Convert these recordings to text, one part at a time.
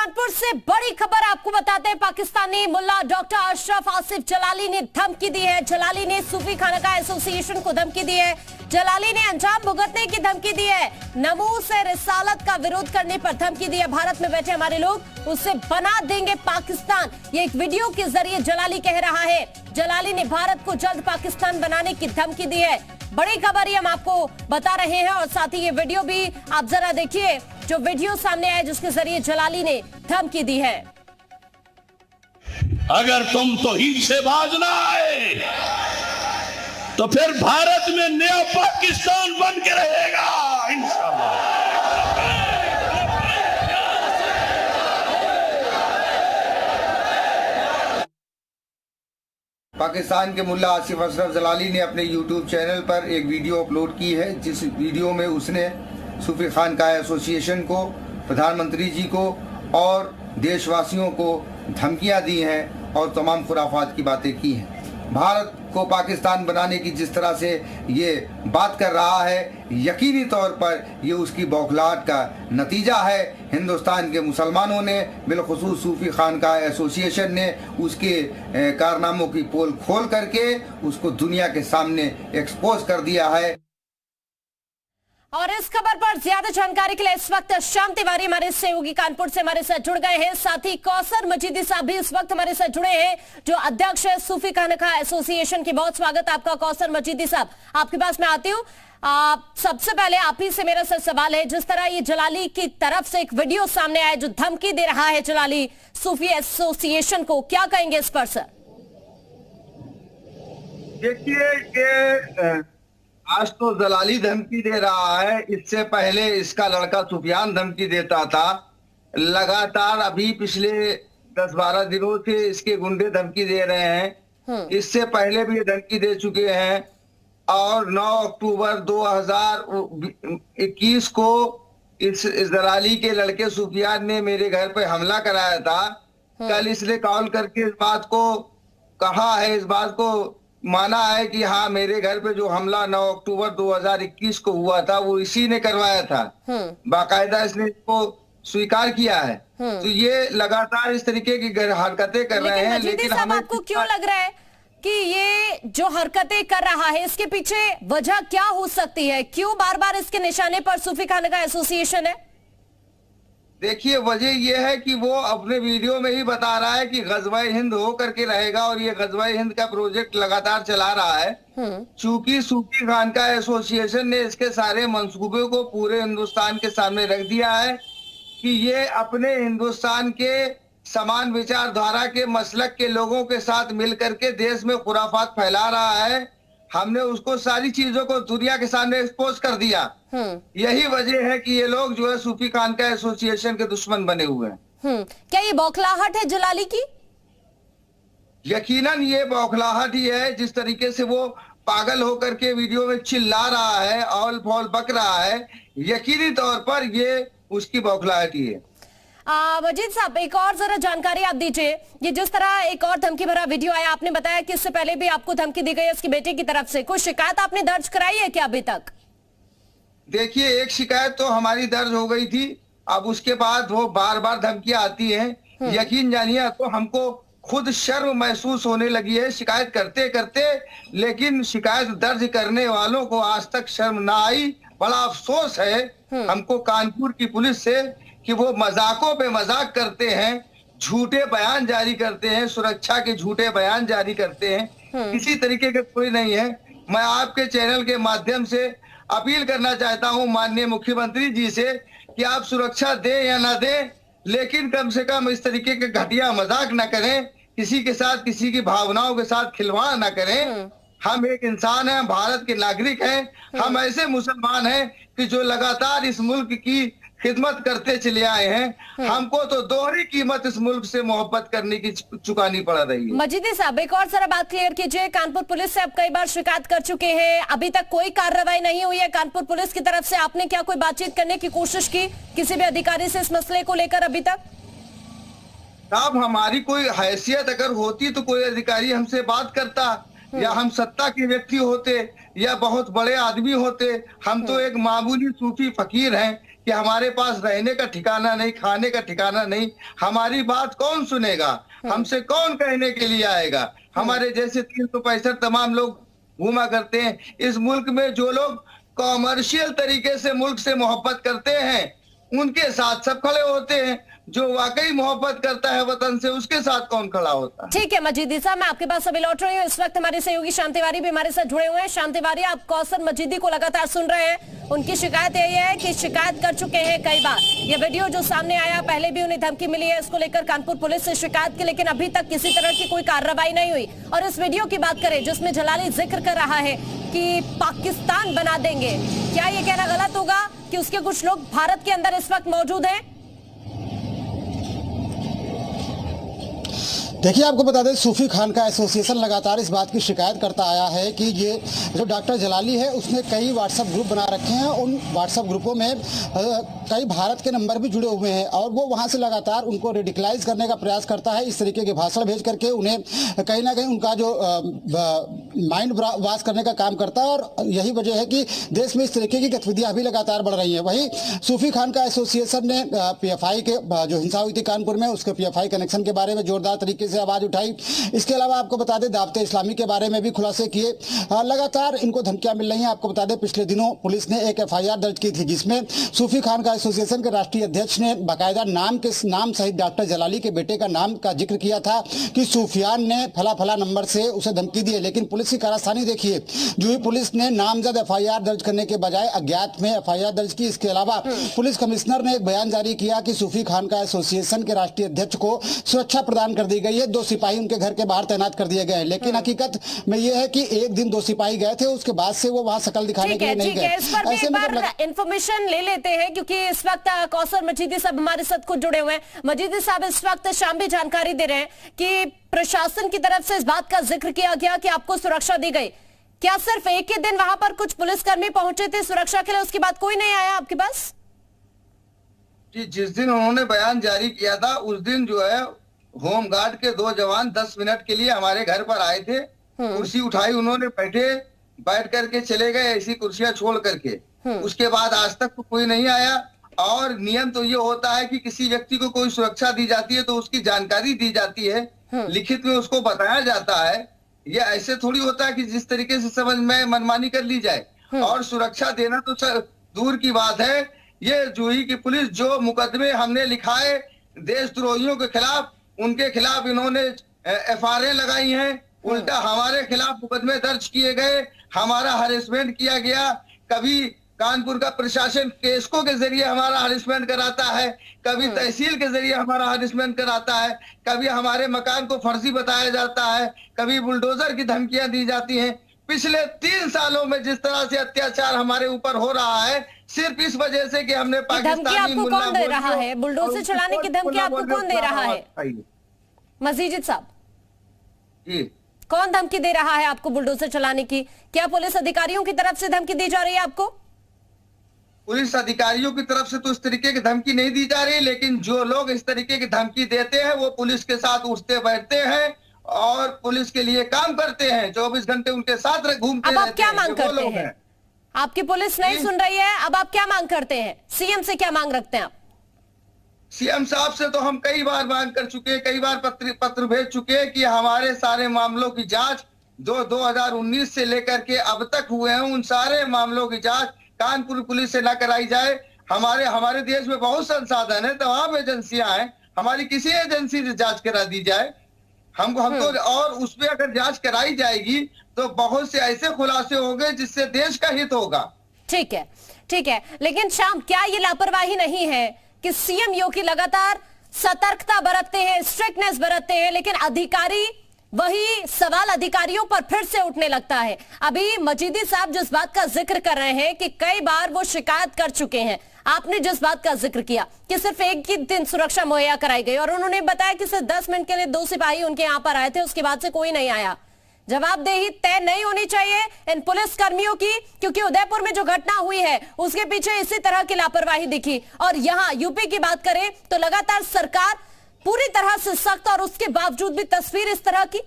कानपुर से बड़ी खबर आपको बताते हैं। पाकिस्तानी मुल्ला डॉक्टर अशरफ आसिफ जलाली ने धमकी दी है। जलाली ने सूफी खानका एसोसिएशन को धमकी दी है। जलाली ने अंजाम भुगतने की धमकी दी है। नमूस रिसालत का विरोध करने पर धमकी दी है। भारत में बैठे हमारे लोग उसे बना देंगे पाकिस्तान, ये एक वीडियो के जरिए जलाली कह रहा है। जलाली ने भारत को जल्द पाकिस्तान बनाने की धमकी दी है। बड़ी खबर ये हम आपको बता रहे हैं और साथ ही ये वीडियो भी आप जरा देखिए, जो वीडियो सामने आया जिसके जरिए जलाली ने धमकी दी है। अगर तुम तौहीद से बाज ना आए तो फिर भारत में नया पाकिस्तान बन के रहेगा इंशाअल्लाह। पाकिस्तान के मुल्ला आसिफ अशरफ जलाली ने अपने YouTube चैनल पर एक वीडियो अपलोड की है, जिस वीडियो में उसने सूफी खानका एसोसिएशन को, प्रधानमंत्री जी को और देशवासियों को धमकियां दी हैं और तमाम खुराफात की बातें की हैं। भारत को पाकिस्तान बनाने की जिस तरह से ये बात कर रहा है, यकीनी तौर पर ये उसकी बौखलाहट का नतीजा है। हिंदुस्तान के मुसलमानों ने, बिलखुसूस सूफी खानका एसोसिएशन ने उसके कारनामों की पोल खोल करके उसको दुनिया के सामने एक्सपोज कर दिया है। और इस खबर पर ज्यादा जानकारी के लिए इस वक्त श्याम तिवारी हमारे सहयोगी कानपुर से हमारे साथ जुड़ गए हैं। साथ ही कौसर मजीदी साहब भी इस वक्त हमारे साथ जुड़े हैं, जो अध्यक्ष है सूफी खानका एसोसिएशन की। बहुत स्वागत आपका कौसर मजीदी साहब, आपके पास मैं आती हूँ। सबसे पहले आप ही से मेरा सवाल है, जिस तरह ये जलाली की तरफ से एक वीडियो सामने आया जो धमकी दे रहा है जलाली सूफी एसोसिएशन को, क्या कहेंगे इस पर सर? देखिए, आज तो जलाली धमकी दे रहा है, इससे पहले इसका लड़का सुफियान धमकी देता था। लगातार अभी पिछले 10-12 दिनों से इसके गुंडे धमकी दे रहे हैं। इससे पहले भी ये धमकी दे चुके हैं और 9 अक्टूबर 2021 को इस जलाली के लड़के सुफियान ने मेरे घर पे हमला कराया था। कल इसने कॉल करके इस बात को कहा है, इस बात को माना है कि हाँ, मेरे घर पे जो हमला 9 अक्टूबर 2021 को हुआ था वो इसी ने करवाया था। बाकायदा इसने इसको स्वीकार किया है। तो ये लगातार इस तरीके की हरकतें कर रहे हैं। लेकिन आपको क्यों लग रहा है कि ये जो हरकतें कर रहा है इसके पीछे वजह क्या हो सकती है? क्यों बार बार इसके निशाने पर सूफी खानका एसोसिएशन है? देखिए, वजह यह है कि वो अपने वीडियो में ही बता रहा है कि ग़ज़वा-ए हिंद हो करके रहेगा और ये ग़ज़वा-ए हिंद का प्रोजेक्ट लगातार चला रहा है। चूंकि सूफी खानका एसोसिएशन ने इसके सारे मंसूबे को पूरे हिंदुस्तान के सामने रख दिया है कि ये अपने हिंदुस्तान के समान विचारधारा के मसलक के लोगों के साथ मिलकर के देश में खुराफात फैला रहा है। हमने उसको सारी चीजों को दुनिया के सामने एक्सपोज कर दिया। यही वजह है कि ये लोग जो है सूफी खानका एसोसिएशन के दुश्मन बने हुए हैं। क्या ये बौखलाहट है जलाली की? यकीनन ये बौखलाहट ही है। जिस तरीके से वो पागल होकर के वीडियो में चिल्ला रहा है, औल फौल बक रहा है, यकीनी तौर पर ये उसकी बौखलाहट ही है। वजीद साहब, एक और जरा जानकारी आप दीजिए। ये जिस तरह एक और धमकी भरा वीडियो आया, आपने बताया कि इससे पहले भी आपको धमकी दी गई है इसकी बेटे की तरफ से। कुछ शिकायत आपने दर्ज कराई है क्या अभी तक? देखिए, एक शिकायत तो हमारी दर्ज हो गई थी। अब उसके बाद वो बार बार धमकियां आती हैं। यकीन जानिए, तो हमको खुद शर्म महसूस होने लगी है शिकायत करते करते। लेकिन शिकायत दर्ज करने वालों को आज तक शर्म ना आई। बड़ा अफसोस है हमको कानपुर की पुलिस से कि वो मजाकों पे मजाक करते हैं, झूठे बयान जारी करते हैं, सुरक्षा के झूठे बयान जारी करते हैं। किसी तरीके का कोई नहीं है। मैं आपके चैनल के माध्यम से अपील करना चाहता हूं माननीय मुख्यमंत्री जी से कि आप सुरक्षा दें या ना दें, लेकिन कम से कम इस तरीके के घटिया मजाक ना करें, किसी के साथ किसी की भावनाओं के साथ खिलवाड़ ना करें। हम एक इंसान हैं, भारत के नागरिक हैं। हम ऐसे मुसलमान हैं कि जो लगातार इस मुल्क की खिदमत करते चले आए हैं। हमको तो दोहरी कीमत इस मुल्क से मोहब्बत करने की चुकानी पड़ रही है। मजीदी साहब, एक और जरा बात क्लियर कीजिए। कानपुर पुलिस से आप कई बार शिकायत कर चुके हैं, अभी तक कोई कार्रवाई नहीं हुई है कानपुर पुलिस की तरफ से। आपने क्या कोई बातचीत करने की कोशिश की किसी भी अधिकारी से इस मसले को लेकर अभी तक? साहब, हमारी कोई हैसियत अगर होती तो कोई अधिकारी हमसे बात करता, या हम सत्ता के व्यक्ति होते या बहुत बड़े आदमी होते। हम तो एक मामूली सूफी फकीर हैं। कि हमारे पास रहने का ठिकाना नहीं, खाने का ठिकाना नहीं, हमारी बात कौन सुनेगा, हमसे कौन कहने के लिए आएगा। हमारे जैसे 365 तमाम लोग घूमा करते हैं। इस मुल्क में जो लोग कॉमर्शियल तरीके से मुल्क से मोहब्बत करते हैं उनके साथ सब खड़े होते हैं, जो वाकई मोहब्बत करता है वतन से उसके साथ कौन खड़ा होता है। ठीक है मजीदी साहब, मैं आपके पास अभी लौट रही हूँ। इस वक्त हमारे सहयोगी शांति तिवारी भी हमारे साथ जुड़े हुए हैं। शांति तिवारी, आप कौसर मजीदी को लगातार सुन रहे हैं। उनकी शिकायत यही है कि शिकायत कर चुके हैं कई बार। ये वीडियो जो सामने आया, पहले भी उन्हें धमकी मिली है, इसको लेकर कानपुर पुलिस से शिकायत की, लेकिन अभी तक किसी तरह की कोई कार्रवाई नहीं हुई। और इस वीडियो की बात करें जिसमें जलाली जिक्र कर रहा है कि पाकिस्तान बना देंगे, क्या ये कहना गलत होगा कि उसके कुछ लोग भारत के अंदर इस वक्त मौजूद हैं? देखिए, आपको बता दें, सूफी खान का एसोसिएशन लगातार इस बात की शिकायत करता आया है कि ये जो डॉक्टर जलाली है उसने कई व्हाट्सएप ग्रुप बना रखे हैं। उन व्हाट्सएप ग्रुपों में कई भारत के नंबर भी जुड़े हुए हैं और वो वहाँ से लगातार उनको रेडिकलाइज करने का प्रयास करता है, इस तरीके के भाषण भेज करके उन्हें कहीं ना कहीं उनका जो माइंड वॉश करने का काम करता है। और यही वजह है कि देश में इस तरीके की गतिविधियाँ भी लगातार बढ़ रही हैं। वहीं सूफी खान का एसोसिएशन ने PFI के जो हिंसा हुई थी कानपुर में, उसके PFI कनेक्शन के बारे में जोरदार तरीके से आवाज उठाई। इसके अलावा आपको बता दें, दावते इस्लामी के बारे में भी खुलासे किए। लगातार इनको धमकियां मिल रही हैं। आपको बता दें, पिछले दिनों पुलिस ने एक FIR दर्ज की थी जिसमें सूफी खान का एसोसिएशन के राष्ट्रीय अध्यक्ष ने बाकायदा नाम सहित डॉक्टर जलाली के बेटे का नाम का जिक्र किया था कि सूफियान ने फला नंबर से उसे धमकी दी है। लेकिन पुलिस की कारस्तानी देखिए, जो ही पुलिस ने नामजद FIR दर्ज करने के बजाय अज्ञात में FIR दर्ज की। इसके अलावा पुलिस कमिश्नर ने एक बयान जारी किया कि सूफी खान का एसोसिएशन के राष्ट्रीय अध्यक्ष को सुरक्षा प्रदान कर दी गई है, 2 सिपाही उनके घर के बाहर तैनात कर दिए गए। लेकिन हकीकत में यह है कि एक दिन 2 सिपाही गए थे, उसके बाद से वो वहां शकल दिखाने के लिए नहीं गए। इस पर भी एक बार इंफॉर्मेशन ले लेते हैं, क्योंकि इस वक्त कौसर मजीदी साहब हमारे साथ खुद जुड़े हुए हैं। मजीदी साहब, इस वक्त शाम भी जानकारी दे रहे हैं कि प्रशासन की तरफ से इस बात का जिक्र किया गया कि आपको सुरक्षा दी गई। क्या सिर्फ एक ही दिन वहां पर कुछ पुलिसकर्मी पहुंचे थे सुरक्षा के लिए, उसके बाद कोई नहीं आया आपके पास? जी, जिस दिन उन्होंने बयान जारी किया था उस दिन जो है होमगार्ड के 2 जवान 10 मिनट के लिए हमारे घर पर आए थे। कुर्सी उठाई उन्होंने, बैठ करके चले गए, ऐसी कुर्सियां छोड़ करके। उसके बाद आज तक तो कोई नहीं आया। और नियम तो ये होता है कि किसी व्यक्ति को कोई सुरक्षा दी जाती है तो उसकी जानकारी दी जाती है, लिखित में उसको बताया जाता है। ये ऐसे थोड़ी होता है कि जिस तरीके से समझ में मनमानी कर ली जाए। और सुरक्षा देना तो दूर की बात है। ये जूही की पुलिस जो मुकदमे हमने लिखाए देशद्रोहियों के खिलाफ, उनके खिलाफ इन्होंने FIR लगाई हैं, उल्टा हमारे खिलाफ मुकदमे दर्ज किए गए, हमारा हरेसमेंट किया गया। कभी कानपुर का प्रशासन केसको के जरिए हमारा हरेसमेंट कराता है, कभी तहसील के जरिए हमारा हरेसमेंट कराता है, कभी हमारे मकान को फर्जी बताया जाता है, कभी बुलडोजर की धमकियां दी जाती हैं। पिछले 3 सालों में जिस तरह से अत्याचार हमारे ऊपर हो रहा है, सिर्फ इस वजह से कि हमने पाकिस्तानी आपको कौन दे रहा है? बुलडोजर चलाने की धमकी आपको कौन दे रहा है मजीद साहब? जी, कौन धमकी दे रहा है आपको बुलडोजर चलाने की? क्या पुलिस अधिकारियों की तरफ से धमकी दी जा रही है आपको? पुलिस अधिकारियों की तरफ से तो इस तरीके की धमकी नहीं दी जा रही, लेकिन जो लोग इस तरीके की धमकी देते हैं वो पुलिस के साथ उठते बैठते हैं और पुलिस के लिए काम करते हैं, 24 घंटे उनके साथ घूमते रहते हैं। अब आप क्या मांग करते हैं? आपकी पुलिस नहीं सुन रही है, अब आप क्या मांग करते हैं? CM से क्या मांग रखते हैं आप? CM साहब से तो हम कई बार मांग कर चुके, कई बार पत्र भेज चुके कि हमारे सारे मामलों की जांच 2019 से लेकर के अब तक हुए हैं, उन सारे मामलों की जांच कानपुर पुलिस से न कराई जाए। हमारे देश में बहुत संसाधन है, तमाम एजेंसियां हैं, हमारी किसी एजेंसी से जांच करा दी जाए हमको। और उसमें अगर जांच कराई जाएगी तो बहुत से ऐसे खुलासे होंगे जिससे देश का हित होगा। ठीक है, लेकिन शाम, क्या ये लापरवाही नहीं है कि CM योगी लगातार सतर्कता बरतते हैं, स्ट्रिक्टनेस बरतते हैं, लेकिन अधिकारी वही सवाल अधिकारियों पर फिर से उठने लगता है? अभी मजीदी साहब जिस बात का जिक्र कर रहे हैं कि कई बार वो शिकायत कर चुके हैं, आपने जिस बात का जिक्र किया कि सिर्फ एक ही दिन सुरक्षा मुहैया कराई गई और उन्होंने बताया कि सिर्फ 10 मिनट के लिए 2 सिपाही उनके यहाँ पर आए थे, उसके बाद से कोई नहीं आया। जवाबदेही तय नहीं होनी चाहिए इन पुलिस कर्मियों की, क्योंकि उदयपुर में जो घटना हुई है उसके पीछे इसी तरह की लापरवाही दिखी। और यहाँ यूपी की बात करें तो लगातार सरकार पूरी तरह से सख्त और उसके बावजूद भी तस्वीर इस तरह की।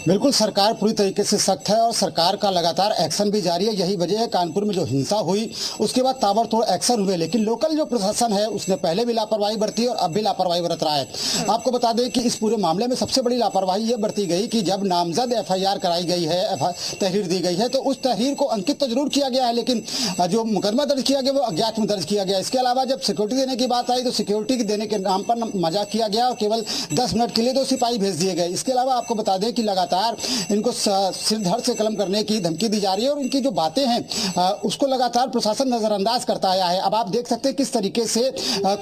बिल्कुल, सरकार पूरी तरीके से सख्त है और सरकार का लगातार एक्शन भी जारी है। यही वजह है कानपुर में जो हिंसा हुई उसके बाद ताबड़तोड़ एक्शन हुए, लेकिन लोकल जो प्रशासन है उसने पहले भी लापरवाही बरती और अब भी लापरवाही बरत रहा है। आपको बता दें कि इस पूरे मामले में सबसे बड़ी लापरवाही ये बरती गई कि जब नामजद FIR कराई गई है, तहरीर दी गई है, तो उस तहरीर को अंकित तो जरूर किया गया है, लेकिन जो मुकदमा दर्ज किया गया वो अज्ञात में दर्ज किया गया। इसके अलावा जब सिक्योरिटी देने की बात आई तो सिक्योरिटी देने के नाम पर मजाक किया गया और केवल 10 मिनट के लिए 2 सिपाही भेज दिए गए। इसके अलावा आपको बता दें कि लगातार इनको सिर धड़ से कलम करने की धमकी दी जा रही है और इनकी जो बातें हैं उसको लगातार प्रशासन नजरअंदाज करता आया है। अब आप देख सकते हैं किस तरीके से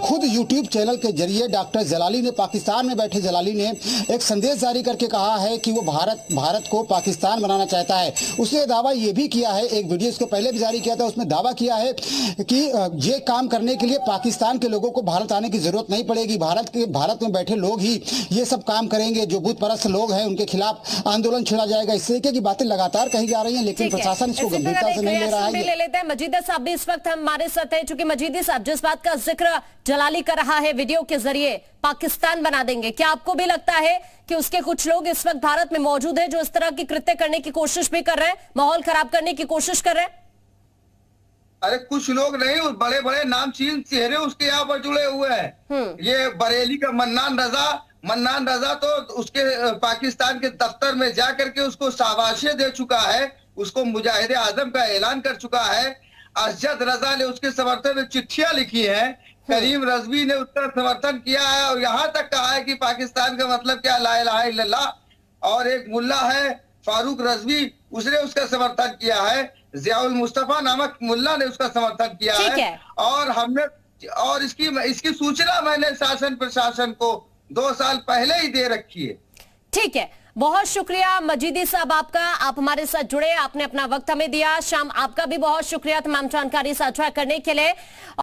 खुद यूट्यूब चैनल के जरिए डॉक्टर जलाली ने, पाकिस्तान में बैठे जलाली ने एक संदेश जारी करके कहा है कि वो भारत को पाकिस्तान बनाना चाहता है। उसने दावा ये भी किया है, एक वीडियो इसके पहले भी जारी किया था, उसमें दावा किया है कि ये काम करने के लिए पाकिस्तान के लोगों को भारत आने की जरूरत नहीं पड़ेगी, भारत में बैठे लोग ही ये सब काम करेंगे, जो भूत परस्त लोग हैं उनके खिलाफ आंदोलन छेड़ा जाएगा। इस तरीके की बातें लगातार कही जा रही हैं, लेकिन प्रशासन इसको गंभीरता से नहीं ले रहा है। ले लेते हैं मजीदा साहब भी इस वक्त हमारे साथ हैं, चूंकि मजीदी साहब जिस बात का जिक्र जलाली कर रहा है वीडियो के जरिए पाकिस्तान बना देंगे, क्या आपको भी लगता है कि उसके कुछ लोग इस वक्त भारत में मौजूद हैं जो इस तरह की कृत्य करने की कोशिश भी कर रहे हैं, माहौल खराब करने की कोशिश कर रहे हैं? अरे कुछ लोग नहीं, बड़े बड़े नामचीन चेहरे उसके यहाँ पर जुड़े हुए हैं। ये बरेली का मन्नान रजा तो उसके पाकिस्तान के दफ्तर में जाकर के उसको शाबाशी दे चुका है, उसको मुजाहिद आजम का ऐलान कर चुका है। असजद रजा ने उसके समर्थन में चिट्ठियां लिखी हैं, करीम रजवी ने उसका समर्थन किया है और यहाँ तक कहा है कि पाकिस्तान का मतलब क्या, ला इलाहा इल्लल्लाह। और एक मुल्ला है फारूक रजवी, उसने उसका समर्थन किया है, जियाउल मुस्तफा नामक मुल्ला ने उसका समर्थन किया है। और हमने इसकी सूचना मैंने शासन प्रशासन को 2 साल पहले ही दे रखी है। ठीक है, बहुत शुक्रिया मजीदी साहब आपका, आप हमारे साथ जुड़े, आपने अपना वक्त हमें दिया। शाम आपका भी बहुत शुक्रिया तमाम जानकारी साझा करने के लिए।